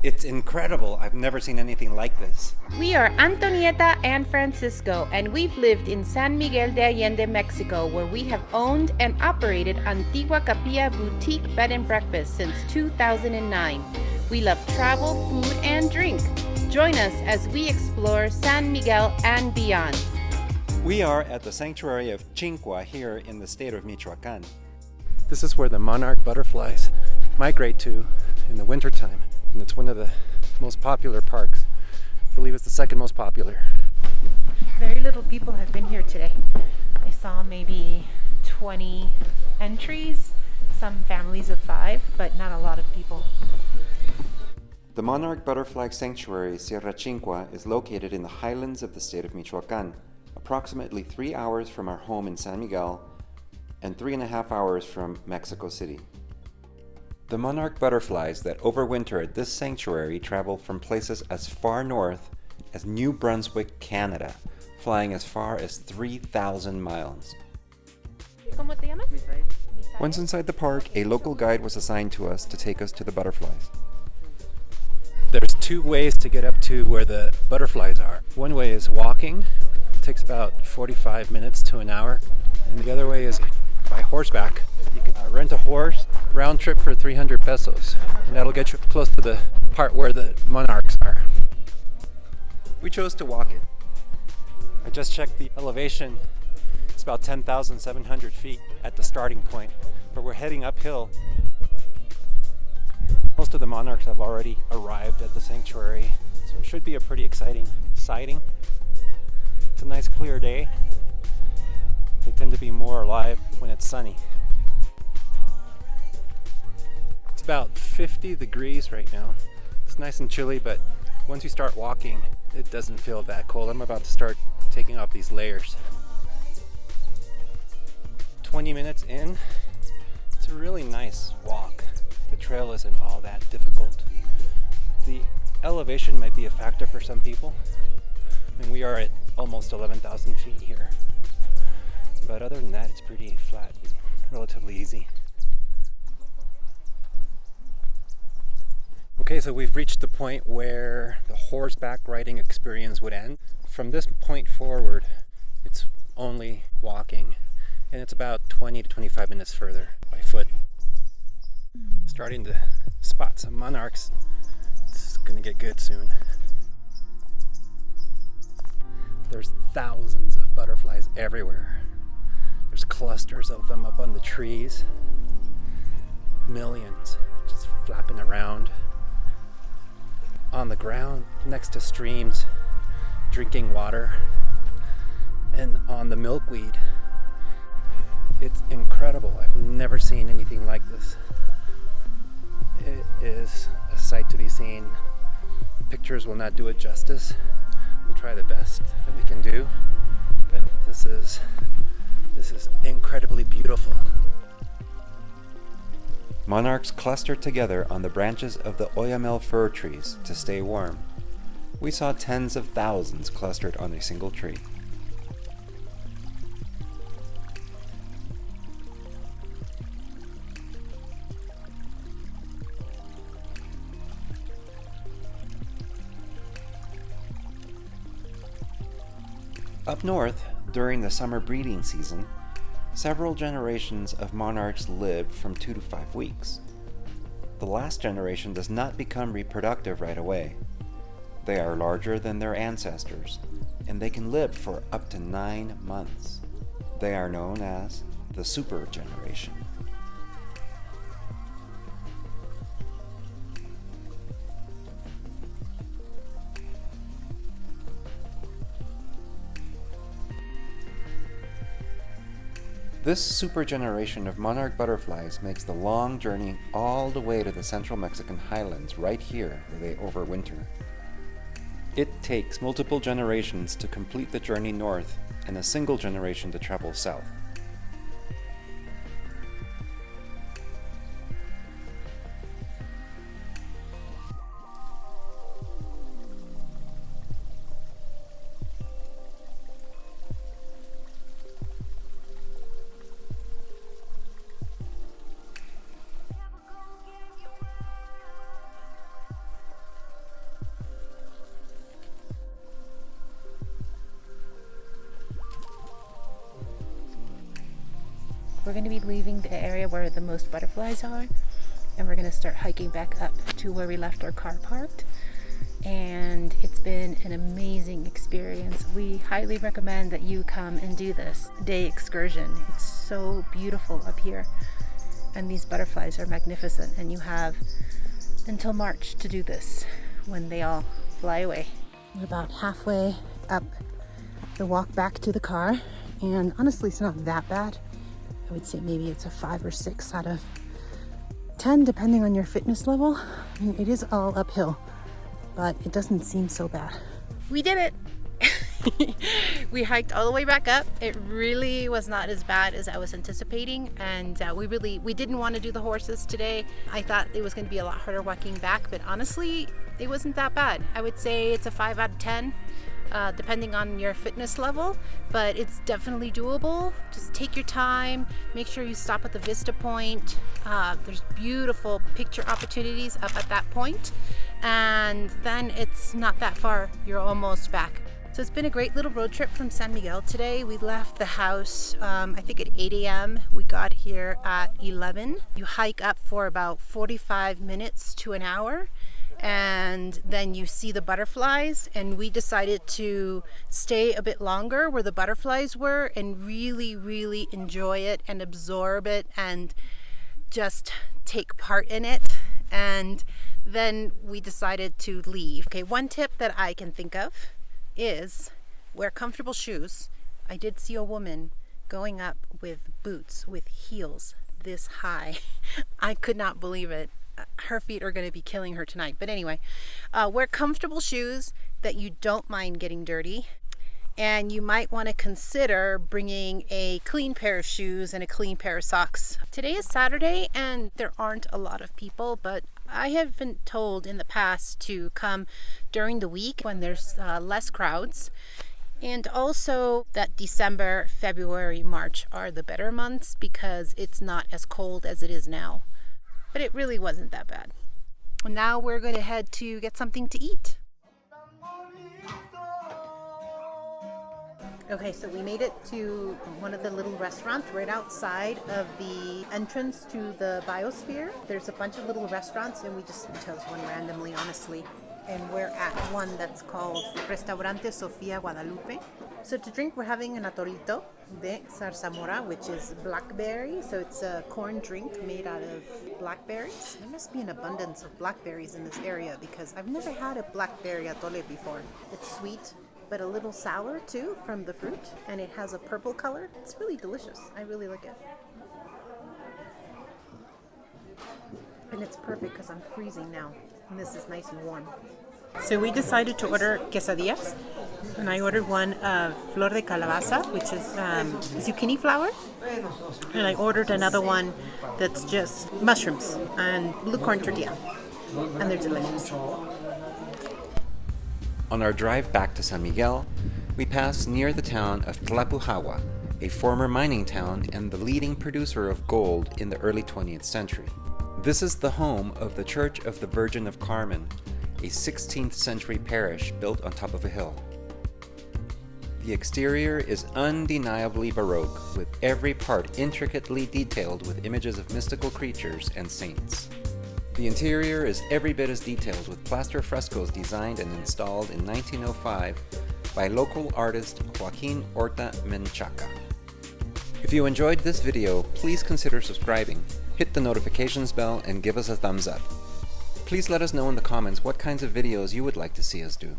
It's incredible. I've never seen anything like this. We are Antonieta and Francisco, and we've lived in San Miguel de Allende, Mexico, where we have owned and operated Antigua Capilla Boutique Bed and Breakfast since 2009. We love travel, food, and drink. Join us as we explore San Miguel and beyond. We are at the sanctuary of Chincua here in the state of Michoacan. This is where the monarch butterflies migrate to in the wintertime, and it's one of the most popular parks. I believe it's the second most popular. Very little people have been here today. I saw maybe 20 entries, some families of 5, but not a lot of people. The Monarch Butterfly Sanctuary Sierra Chincua is located in the highlands of the state of Michoacan, approximately 3 hours from our home in San Miguel and 3.5 hours from Mexico City. The monarch butterflies that overwinter at this sanctuary travel from places as far north as New Brunswick, Canada, flying as far as 3,000 miles. ¿Cómo te llamas? Once inside the park, a local guide was assigned to us to take us to the butterflies. There's 2 ways to get up to where the butterflies are. One way is walking, it takes about 45 minutes to an hour, and the other way is by horseback. You can rent a horse, round trip for 300 pesos, and that'll get you close to the part where the monarchs are. We chose to walk it. I just checked the elevation. It's about 10,700 feet at the starting point, but we're heading uphill. Most of the monarchs have already arrived at the sanctuary, so it should be a pretty exciting sighting. It's a nice clear day. They tend to be more alive when it's sunny. It's about 50 degrees right now. It's nice and chilly, but once you start walking, it doesn't feel that cold. I'm about to start taking off these layers. 20 minutes in, it's a really nice walk. The trail isn't all that difficult. The elevation might be a factor for some people. I mean, we are at almost 11,000 feet here. But other than that, it's pretty flat and relatively easy. Okay, so we've reached the point where the horseback riding experience would end. From this point forward, it's only walking, and it's about 20 to 25 minutes further by foot. Starting to spot some monarchs. It's gonna get good soon. There's thousands of butterflies everywhere. There's clusters of them up on the trees. Millions just flapping around. On the ground, next to streams, drinking water. And on the milkweed. It's incredible. I've never seen anything like this. It is a sight to be seen. Pictures will not do it justice. We'll try the best that we can do, but this is incredibly beautiful. Monarchs cluster together on the branches of the oyamel fir trees to stay warm. We saw tens of thousands clustered on a single tree. Up north, during the summer breeding season, several generations of monarchs live from 2 to 5 weeks. The last generation does not become reproductive right away. They are larger than their ancestors, and they can live for up to 9 months. They are known as the super generation. This super generation of monarch butterflies makes the long journey all the way to the central Mexican highlands right here where they overwinter. It takes multiple generations to complete the journey north and a single generation to travel south. we're going to be leaving the area where the most butterflies are, and we're going to start hiking back up to where we left our car parked. And it's been an amazing experience. We highly recommend that you come and do this day excursion. It's so beautiful up here, and these butterflies are magnificent, and you have until March to do this when they all fly away. We're about halfway up the walk back to the car, and honestly it's not that bad. I would say maybe it's a 5 or 6 out of 10 depending on your fitness level. I mean, it is all uphill, but it doesn't seem so bad. We did it! We hiked all the way back up. It really was not as bad as I was anticipating, and we didn't want to do the horses today. I thought it was going to be a lot harder walking back, but honestly it wasn't that bad. I would say it's a 5 out of 10 depending on your fitness level, but it's definitely doable. Just take your time, make sure you stop at the vista point. There's beautiful picture opportunities up at that point, and then it's not that far, you're almost back. So it's been a great little road trip from San Miguel today. We left the house I think at 8 a.m. We got here at 11. You hike up for about 45 minutes to an hour, and then you see the butterflies, and we decided to stay a bit longer where the butterflies were and really enjoy it and absorb it and just take part in it. And then we decided to leave. Okay, one tip that I can think of is wear comfortable shoes. I did see a woman going up with boots with heels this high. I could not believe it. Her feet are going to be killing her tonight. But anyway, wear comfortable shoes that you don't mind getting dirty. And you might want to consider bringing a clean pair of shoes and a clean pair of socks. Today is Saturday and there aren't a lot of people, but I have been told in the past to come during the week when there's less crowds. And also that December, February, March are the better months because it's not as cold as it is now. But it really wasn't that bad. Now we're going to head to get something to eat. Okay, so we made it to one of the little restaurants right outside of the entrance to the biosphere. There's a bunch of little restaurants and we just chose one randomly, honestly. And we're at one that's called Restaurante Sofia Guadalupe. So to drink, we're having an atolito de zarzamora, which is blackberry. So it's a corn drink made out of blackberries. There must be an abundance of blackberries in this area because I've never had a blackberry atole before. It's sweet, but a little sour too from the fruit, and it has a purple color. It's really delicious. I really like it. And it's perfect because I'm freezing now, and this is nice and warm. So we decided to order quesadillas, and I ordered one of flor de calabaza, which is zucchini flower, and I ordered another one that's just mushrooms and blue corn tortilla, and they're delicious. On our drive back to San Miguel, we pass near the town of Tlapujawa, a former mining town and the leading producer of gold in the early 20th century. This is the home of the Church of the Virgin of Carmen, a 16th century parish built on top of a hill. The exterior is undeniably Baroque, with every part intricately detailed with images of mystical creatures and saints. The interior is every bit as detailed, with plaster frescoes designed and installed in 1905 by local artist Joaquin Horta Menchaca. If you enjoyed this video, please consider subscribing, hit the notifications bell, and give us a thumbs up. Please let us know in the comments what kinds of videos you would like to see us do.